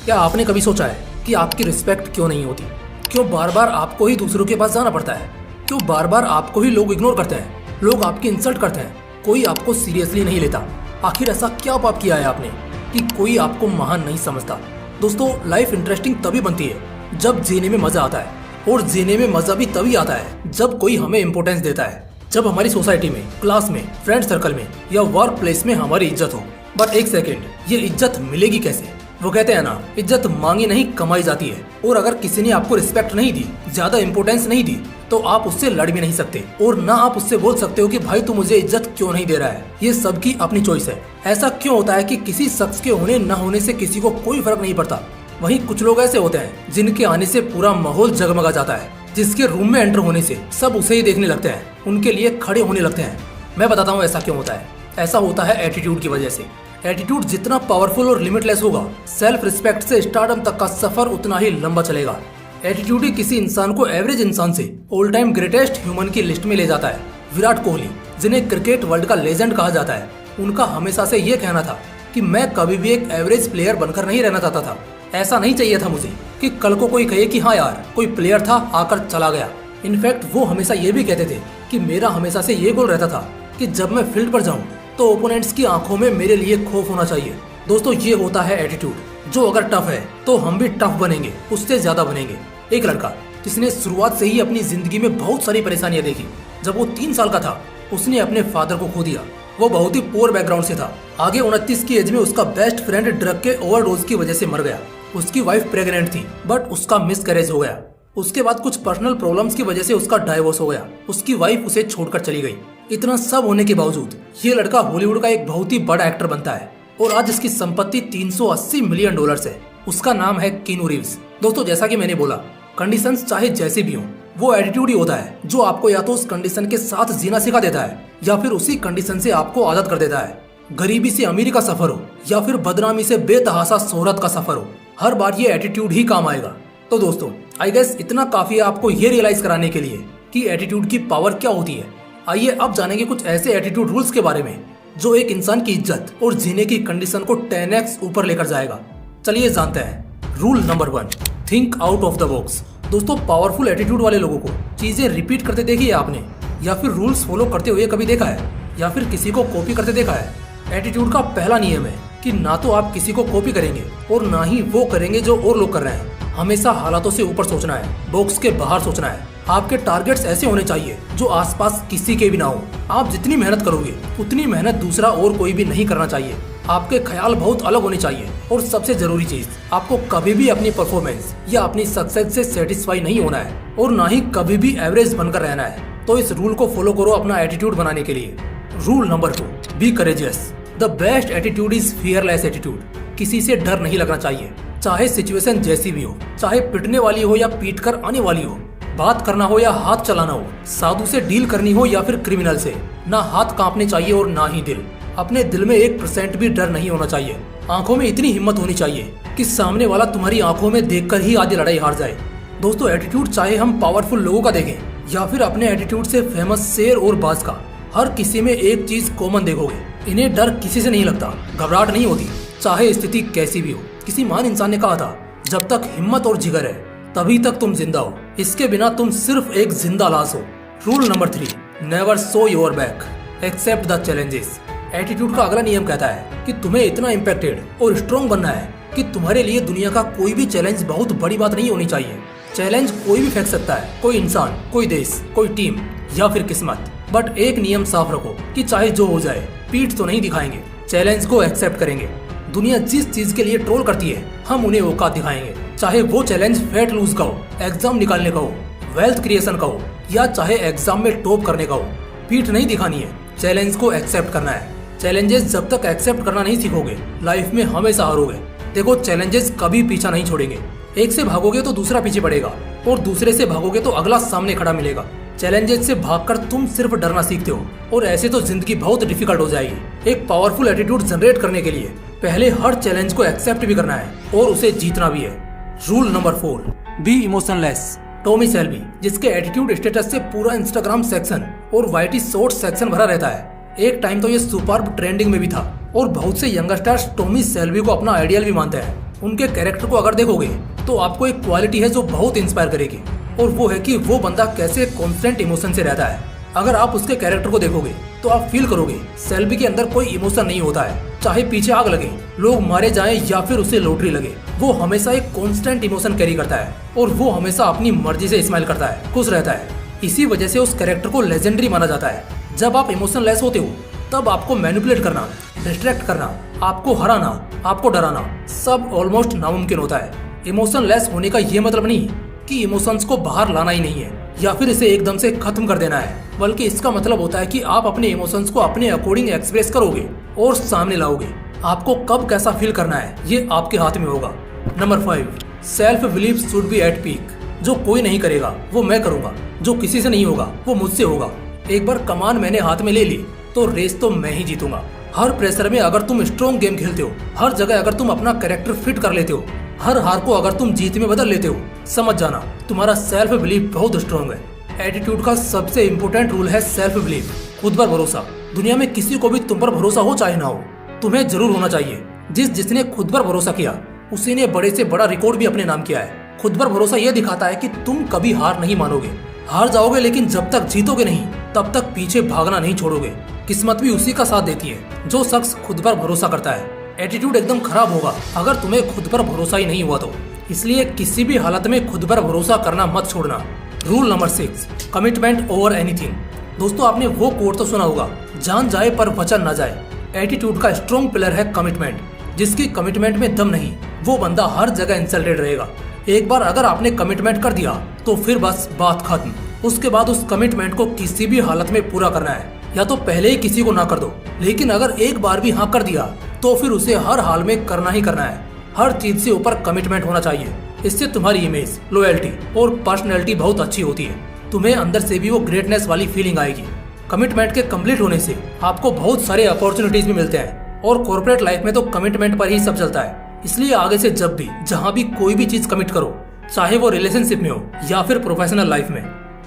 क्या आपने कभी सोचा है कि आपकी रिस्पेक्ट क्यों नहीं होती? क्यों बार बार आपको ही दूसरों के पास जाना पड़ता है? क्यों बार बार आपको ही लोग इग्नोर करते हैं, लोग आपकी इंसल्ट करते हैं, कोई आपको सीरियसली नहीं लेता? आखिर ऐसा क्या पाप किया है आपने कि कोई आपको महान नहीं समझता? दोस्तों, लाइफ इंटरेस्टिंग तभी बनती है जब जीने में मजा आता है, और जीने में मजा भी तभी आता है जब कोई हमें इम्पोर्टेंस देता है, जब हमारी सोसाइटी में, क्लास में, फ्रेंड सर्कल में या वर्क प्लेस में हमारी इज्जत हो। बट एक सेकेंड, ये इज्जत मिलेगी कैसे? वो कहते हैं ना, इज्जत मांगी नहीं कमाई जाती है। और अगर किसी ने आपको रिस्पेक्ट नहीं दी, ज्यादा इंपॉर्टेंस नहीं दी, तो आप उससे लड़ भी नहीं सकते, और ना आप उससे बोल सकते हो कि भाई तू मुझे इज्जत क्यों नहीं दे रहा है। ये सबकी अपनी चॉइस है। ऐसा क्यों होता है कि किसी शख्स के होने न होने से किसी को कोई फर्क नहीं पड़ता? वहीं कुछ लोग ऐसे होते हैं जिनके आने से पूरा माहौल जगमगा जाता है, जिसके रूम में एंटर होने से सब उसे ही देखने लगते हैं, उनके लिए खड़े होने लगते हैं। मैं बताता हूँ ऐसा क्यों होता है। ऐसा होता है एटीट्यूड की वजह से। एटीट्यूड जितना पावरफुल और लिमिटलेस होगा, सेल्फ रिस्पेक्ट से स्टारडम तक का सफर उतना ही लंबा चलेगा। एटीट्यूड ही किसी इंसान को एवरेज इंसान से ऑल टाइम ग्रेटेस्ट ह्यूमन की लिस्ट में ले जाता है। विराट कोहली, जिन्हें क्रिकेट वर्ल्ड का लेजेंड कहा जाता है, उनका हमेशा से ये कहना था कि मैं कभी भी एक एवरेज प्लेयर बनकर नहीं रहना चाहता था। ऐसा नहीं चाहिए था मुझे कि कल को कोई कहे कि हाँ यार, कोई प्लेयर था आकर चला गया। इनफैक्ट वो हमेशा ये भी कहते थे कि मेरा हमेशा से ये गोल रहता था कि जब मैं फील्ड पर जाऊं तो ओपोनेंट्स की आंखों में मेरे लिए खौफ होना चाहिए। दोस्तों, ये होता है एटीट्यूड, जो अगर टफ है तो हम भी टफ बनेंगे, उससे ज्यादा बनेंगे। एक लड़का जिसने शुरुआत से ही अपनी जिंदगी में बहुत सारी परेशानियां देखी। जब वो 3 साल का था, उसने अपने फादर को खो दिया। वो बहुत ही पुअर बैकग्राउंड से था। आगे 29 की एज में उसका बेस्ट फ्रेंड ड्रग के ओवरडोज की वजह से मर गया। उसकी वाइफ प्रेग्नेंट थी, बट उसका मिसकैरेज हो गया। उसके बाद कुछ पर्सनल प्रॉब्लम्स की वजह से उसका डाइवोर्स हो गया। उसकी वाइफ उसे छोड़कर चली गई। इतना सब होने के बावजूद ये लड़का हॉलीवुड का एक बहुत ही बड़ा एक्टर बनता है, और आज इसकी संपत्ति $380 मिलियन है। उसका नाम है कीनू रीव्स। दोस्तों, जैसा कि मैंने बोला, कंडीशंस चाहे जैसी भी हो, वो एटीट्यूड ही होता है जो आपको या तो उस कंडीशन के साथ जीना सिखा देता है, या फिर उसी कंडीशन से आपको आदत कर देता है। गरीबी से अमीरी का सफर हो, या फिर बदनामी से बेतहासा शोहरत का सफर हो, हर बार ये एटीट्यूड ही काम आएगा। तो दोस्तों, आई गेस इतना काफी है आपको ये रियलाइज कराने के लिए कि एटीट्यूड की पावर क्या होती है। आइए अब जानेंगे कुछ ऐसे एटीट्यूड रूल्स के बारे में जो एक इंसान की इज्जत और जीने की कंडीशन को 10x ऊपर लेकर जाएगा। चलिए जानते हैं। Rule number 1, think out of the box. दोस्तों, पावरफुल एटीट्यूड वाले लोगों को चीजें रिपीट करते देखी है आपने, या फिर रूल्स फॉलो करते हुए कभी देखा है, या फिर किसी को कॉपी करते देखा है? एटीट्यूड का पहला नियम है कि ना तो आप किसी को कॉपी करेंगे और ना ही वो करेंगे जो और लोग कर रहे हैं। हमेशा हालातों से ऊपर सोचना है, बॉक्स के बाहर सोचना है। आपके टारगेट्स ऐसे होने चाहिए जो आसपास किसी के भी ना हो। आप जितनी मेहनत करोगे उतनी मेहनत दूसरा और कोई भी नहीं करना चाहिए। आपके ख्याल बहुत अलग होने चाहिए, और सबसे जरूरी चीज, आपको कभी भी अपनी परफॉर्मेंस या अपनी सक्सेस से सेटिस्फाई नहीं होना है, और ना ही कभी भी एवरेज बनकर रहना है। तो इस रूल को फॉलो करो अपना एटीट्यूड बनाने के लिए। Rule number 2, be courageous. The best attitude is fearless attitude. किसी से डर नहीं लगना चाहिए, चाहे सिचुएशन जैसी भी हो, चाहे पिटने वाली हो या पीट कर आने वाली हो, बात करना हो या हाथ चलाना हो, साधु से डील करनी हो या फिर क्रिमिनल से। ना हाथ कांपने चाहिए और ना ही दिल। अपने दिल में 1% भी डर नहीं होना चाहिए। आंखों में इतनी हिम्मत होनी चाहिए कि सामने वाला तुम्हारी आंखों में देखकर ही आधी लड़ाई हार जाए। दोस्तों, एटीट्यूड चाहे हम पावरफुल लोगों का देखें या फिर अपने एटीट्यूड से फेमस शेर और बाज का, हर किसी में एक चीज कॉमन देखोगे, इन्हें डर किसी से नहीं लगता, घबराहट नहीं होती, चाहे स्थिति कैसी भी हो। किसी महान इंसान ने कहा था, जब तक हिम्मत और जिगर है तभी तक तुम जिंदा हो, इसके बिना तुम सिर्फ एक जिंदा लाश हो। Rule number 3, never show your back, except the challenges. Attitude का अगला नियम कहता है कि तुम्हें इतना इम्पैक्टेड और स्ट्रॉन्ग बनना है कि तुम्हारे लिए दुनिया का कोई भी चैलेंज बहुत बड़ी बात नहीं होनी चाहिए। चैलेंज कोई भी फेंक सकता है, कोई इंसान, कोई देश, कोई टीम या फिर किस्मत। बट एक नियम साफ रखो कि चाहे जो हो जाए, पीठ तो नहीं दिखाएंगे, चैलेंज को एक्सेप्ट करेंगे। दुनिया जिस चीज के लिए ट्रोल करती है, हम उन्हें औकात दिखाएंगे। चाहे वो चैलेंज फैट लूज का हो, एग्जाम निकालने का हो, वेल्थ क्रिएशन का हो, या चाहे एग्जाम में टॉप करने का हो, पीठ नहीं दिखानी है, चैलेंज को एक्सेप्ट करना है। चैलेंजेस जब तक एक्सेप्ट करना नहीं सीखोगे, लाइफ में हमेशा हारोगे। देखो, चैलेंजेस कभी पीछा नहीं छोड़ेंगे। एक से भागोगे तो दूसरा पीछे पड़ेगा, और दूसरे से भागोगे तो अगला सामने खड़ा मिलेगा। चैलेंजेस से भागकर तुम सिर्फ डरना सीखते हो, और ऐसे तो जिंदगी बहुत डिफिकल्ट हो जाएगी। एक पावरफुल एटीट्यूड जनरेट करने के लिए पहले हर चैलेंज को एक्सेप्ट भी करना है और उसे जीतना भी है। Rule number 4, be emotionless. Tommy Shelby, जिसके एटीट्यूड स्टेटस से पूरा इंस्टाग्राम सेक्शन और वाईटी शॉर्ट्स सेक्शन भरा रहता है, एक टाइम तो ये सुपर्ब ट्रेंडिंग में भी था, और बहुत से यंगस्टर्स टॉमी शेल्बी को अपना आइडियल भी मानते हैं। उनके कैरेक्टर को अगर देखोगे तो आपको एक क्वालिटी है जो बहुत इंस्पायर करेगी, और वो है कि वो बंदा कैसे कॉन्स्टेंट इमोशन से रहता है। अगर आप उसके कैरेक्टर को देखोगे तो आप फील करोगे सेल्बी के अंदर कोई इमोशन नहीं होता है। चाहे पीछे आग लगे, लोग मारे जाएं या फिर उसे लॉटरी लगे, वो हमेशा एक कॉन्स्टेंट इमोशन कैरी करता है और वो हमेशा अपनी मर्जी से स्माइल करता है, खुश रहता है। इसी वजह से उस कैरेक्टर को लेजेंडरी माना जाता है। जब आप इमोशनलेस होते हो तब आपको मैनिपुलेट करना, डिस्ट्रैक्ट करना, आपको हराना, आपको डराना सब ऑलमोस्ट नामुमकिन होता है। इमोशनलेस होने का ये मतलब नहीं कि इमोशंस को बाहर लाना ही नहीं है या फिर इसे एकदम से खत्म कर देना है, बल्कि इसका मतलब होता है कि आप अपने इमोशंस को अपने अकॉर्डिंग एक्सप्रेस करोगे और सामने लाओगे। आपको कब कैसा फील करना है ये आपके हाथ में होगा। Number 5, self believe should be at peak. जो कोई नहीं करेगा वो मैं करूंगा, जो किसी से नहीं होगा वो मुझसे होगा। एक बार कमान मैंने हाथ में ले ली तो रेस तो मैं ही जीतूंगा। हर प्रेशर में अगर तुम स्ट्रॉन्ग गेम खेलते हो, हर जगह अगर तुम अपना कैरेक्टर फिट कर लेते हो, हर हार को अगर तुम जीत में बदल लेते हो, समझ जाना तुम्हारा सेल्फ बिलीव बहुत स्ट्रॉन्ग है। एटीट्यूड का सबसे इम्पोर्टेंट रूल है सेल्फ बिलीव, खुद पर भरोसा। दुनिया में किसी को भी तुम पर भरोसा हो चाहे ना हो, तुम्हें जरूर होना चाहिए। जिसने खुद पर भरोसा किया उसी ने बड़े से बड़ा रिकॉर्ड भी अपने नाम किया है। खुद पर भरोसा यह दिखाता है कि तुम कभी हार नहीं मानोगे। हार जाओगे लेकिन जब तक जीतोगे नहीं तब तक पीछे भागना नहीं छोड़ोगे। किस्मत भी उसी का साथ देती है जो शख्स खुद पर भरोसा करता है। एटीट्यूड एकदम खराब होगा अगर तुम्हें खुद पर भरोसा ही नहीं हुआ तो, इसलिए किसी भी हालत में खुद पर भरोसा करना मत छोड़ना। Rule number 6, commitment over anything. दोस्तों आपने वो कोट तो सुना होगा, जान जाए पर वचन न जाए। एटीट्यूड का स्ट्रॉन्ग पिलर है कमिटमेंट। जिसकी कमिटमेंट में दम नहीं वो बंदा हर जगह इंसल्टेड रहेगा। एक बार अगर आपने कमिटमेंट कर दिया तो फिर बस बात खत्म। उसके बाद उस कमिटमेंट को किसी भी हालत में पूरा करना है, या तो पहले ही किसी को ना कर दो, लेकिन अगर एक बार भी हाँ कर दिया तो फिर उसे हर हाल में करना ही करना है। हर चीज से ऊपर कमिटमेंट होना चाहिए। इससे तुम्हारी इमेज, लॉयल्टी और पर्सनैलिटी बहुत अच्छी होती है। तुम्हें अंदर से भी वो ग्रेटनेस वाली फीलिंग आएगी। कमिटमेंट के कंप्लीट होने से आपको बहुत सारे अपॉर्चुनिटीज भी मिलते हैं, और कॉर्पोरेट लाइफ में तो कमिटमेंट पर ही सब चलता है। इसलिए आगे से जब भी जहाँ भी कोई भी चीज कमिट करो, चाहे वो रिलेशनशिप में हो या फिर प्रोफेशनल लाइफ में।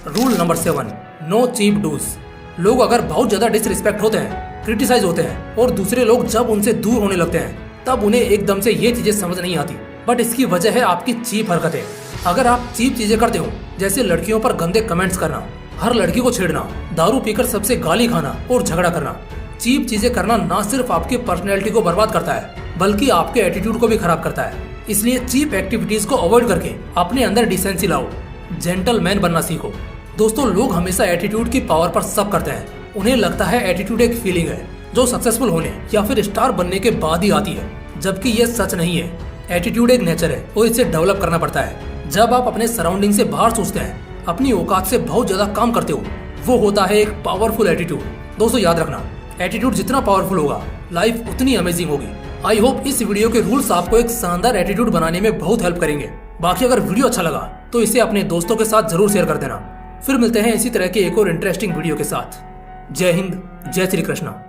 Rule number 7, no cheap dues. लोग अगर बहुत ज्यादा डिसरिस्पेक्ट होते हैं, क्रिटिसाइज होते हैं, और दूसरे लोग जब उनसे दूर होने लगते हैं तब उन्हें एकदम से ये चीजें समझ नहीं आती, बट इसकी वजह है आपकी चीप हरकतें। अगर आप चीप चीजें करते हो, जैसे लड़कियों पर गंदे कमेंट्स करना, हर लड़की को छेड़ना, दारू पीकर सबसे गाली खाना और झगड़ा करना, चीप चीजें करना ना सिर्फ आपकी पर्सनैलिटी को बर्बाद करता है बल्कि आपके एटीट्यूड को भी खराब करता है। इसलिए चीप एक्टिविटीज को अवॉइड करके अपने अंदर डिसेंसी लाओ, जेंटलमैन बनना सीखो। दोस्तों लोग हमेशा एटीट्यूड की पावर पर शक करते हैं। उन्हें लगता है एटीट्यूड एक फीलिंग है जो सक्सेसफुल होने या फिर स्टार बनने के बाद ही आती है, जबकि ये सच नहीं है। एटीट्यूड एक नेचर है और इसे डेवलप करना पड़ता है। जब आप अपने सराउंडिंग से बाहर सोचते हैं, अपनी औकात से बहुत ज्यादा काम करते हो, वो होता है एक पावरफुल एटीट्यूड। दोस्तों याद रखना, एटीट्यूड जितना पावरफुल होगा लाइफ उतनी अमेजिंग होगी। आई होप इस वीडियो के रूल्स आपको एक शानदार एटीट्यूड बनाने में बहुत हेल्प करेंगे। बाकी अगर वीडियो अच्छा लगा तो इसे अपने दोस्तों के साथ जरूर शेयर कर देना। फिर मिलते हैं इसी तरह के एक और इंटरेस्टिंग वीडियो के साथ। जय हिंद, जय श्री कृष्णा।